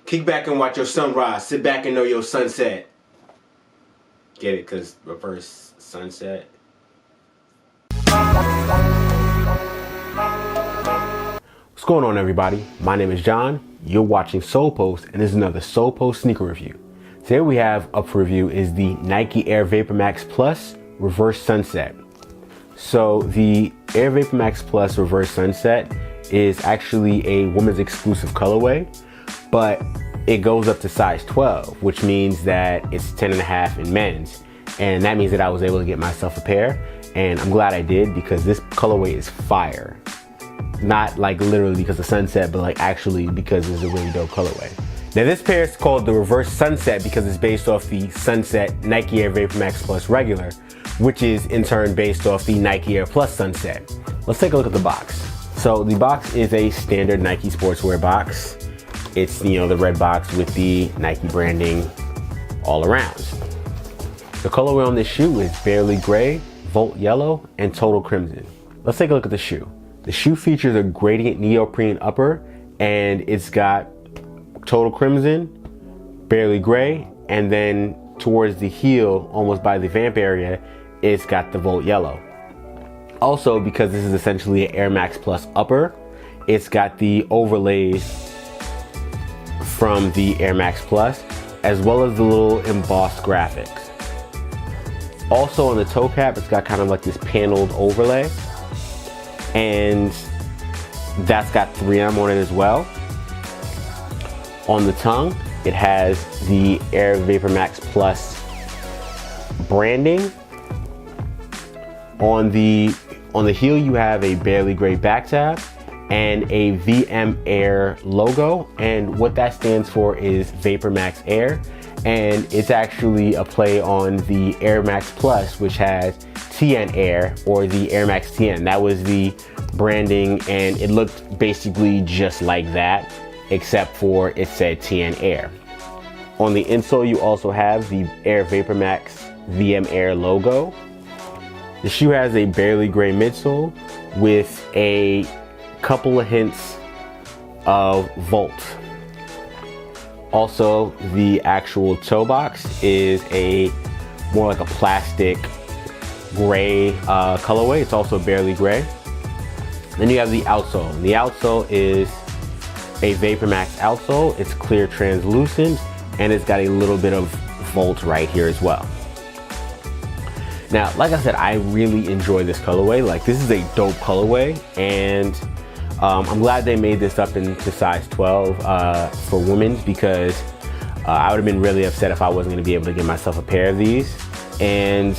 Kick back and watch your sunrise. Sit back and know your sunset. Get it? Because reverse sunset. What's going on, everybody? My name is John. You're watching Solepost, and this is another Solepost sneaker review. Today we have up for review is the Nike Air Vapormax Plus Reverse Sunset. So the Air Vapormax Plus Reverse Sunset is actually a women's exclusive colorway, but it goes up to size 12, which means that it's 10.5 in men's. And that means that I was able to get myself a pair, and I'm glad I did because this colorway is fire. Not like literally because of sunset, but like actually because it's a really dope colorway. Now this pair is called the Reverse Sunset because it's based off the Sunset Nike Air Vapormax Plus regular, which is in turn based off the Nike Air Plus Sunset. Let's take a look at the box. So the box is a standard Nike sportswear box. It's, you know, the red box with the Nike branding all around. The colorway on this shoe is Barely Gray, Volt Yellow, and Total Crimson. Let's take a look at the shoe. The shoe features a gradient neoprene upper, and it's got Total Crimson, Barely Gray, and then towards the heel, almost by the vamp area, it's got the Volt Yellow. Also, because this is essentially an Air Max Plus upper, it's got the overlays from the Air Max Plus, as well as the little embossed graphics. Also on the toe cap, it's got kind of like this paneled overlay, and that's got 3M on it as well. On the tongue, it has the Air Vapormax Plus branding. On the heel, you have a Barely Gray back tab and a VM Air logo, and what that stands for is Vapormax Air, and it's actually a play on the Air Max Plus, which has TN Air, or the Air Max TN. That was the branding, and it looked basically just like that, except for it said TN Air. On the insole, you also have the Air Vapormax VM Air logo. The shoe has a Barely Gray midsole with a couple of hints of Volt. Also, the actual toe box is a more like a plastic gray colorway. It's also Barely Gray. Then you have the outsole. The outsole is a Vapormax outsole. It's clear translucent, and it's got a little bit of Volt right here as well. Now, like I said, I really enjoy this colorway. Like, this is a dope colorway, and I'm glad they made this up into size 12 for women's, because I would have been really upset if I wasn't going to be able to get myself a pair of these. And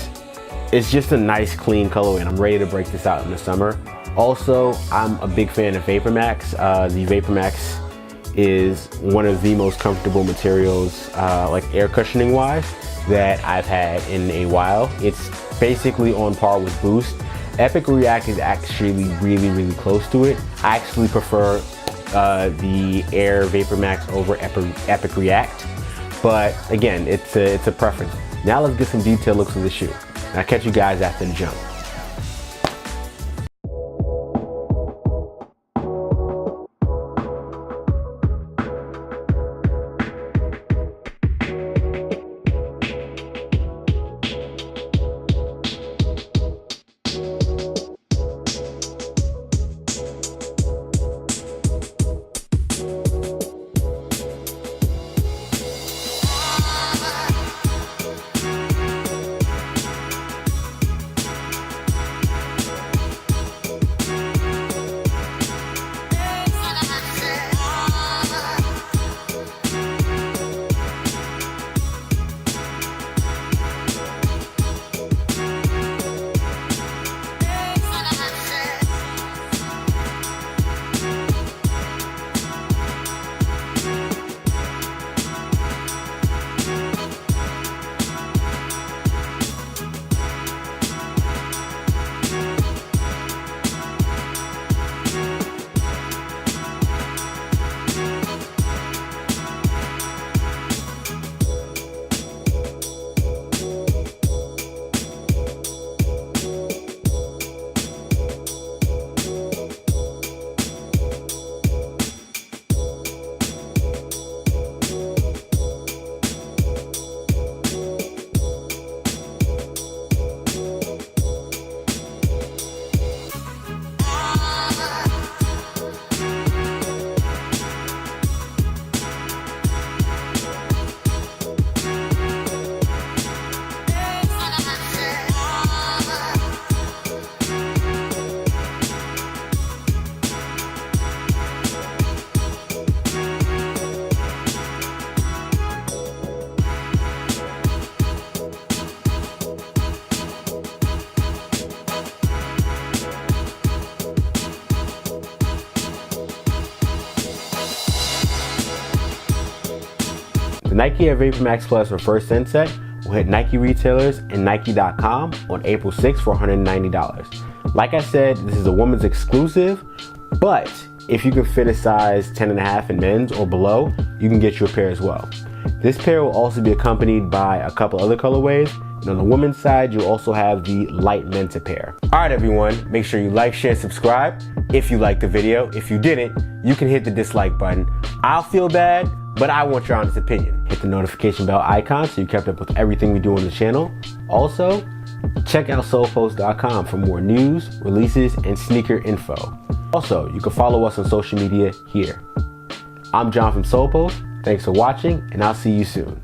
it's just a nice, clean colorway, and I'm ready to break this out in the summer. Also, I'm a big fan of Vapormax. The Vapormax is one of the most comfortable materials, like air cushioning wise, that I've had in a while. It's basically on par with Boost. Epic React is actually really close to it. I actually prefer the Air Vapormax over Epic React, but again, it's a preference. Now let's get some detailed looks of the shoe. I'll catch you guys after the jump. The Nike Air Vapormax Plus Reverse Scent Set will hit Nike retailers and Nike.com on April 6th for $190. Like I said, this is a woman's exclusive, but if you can fit a size 10.5 in men's or below, you can get you a pair as well. This pair will also be accompanied by a couple other colorways, and on the women's side, you'll also have the light Menta pair. All right, everyone, make sure you like, share, subscribe if you liked the video. If you didn't, you can hit the dislike button. I'll feel bad, but I want your honest opinion. Hit the notification bell icon so you're kept up with everything we do on the channel. Also, check out Solepost.com for more news, releases, and sneaker info. Also, you can follow us on social media here. I'm John from Solepost. Thanks for watching, and I'll see you soon.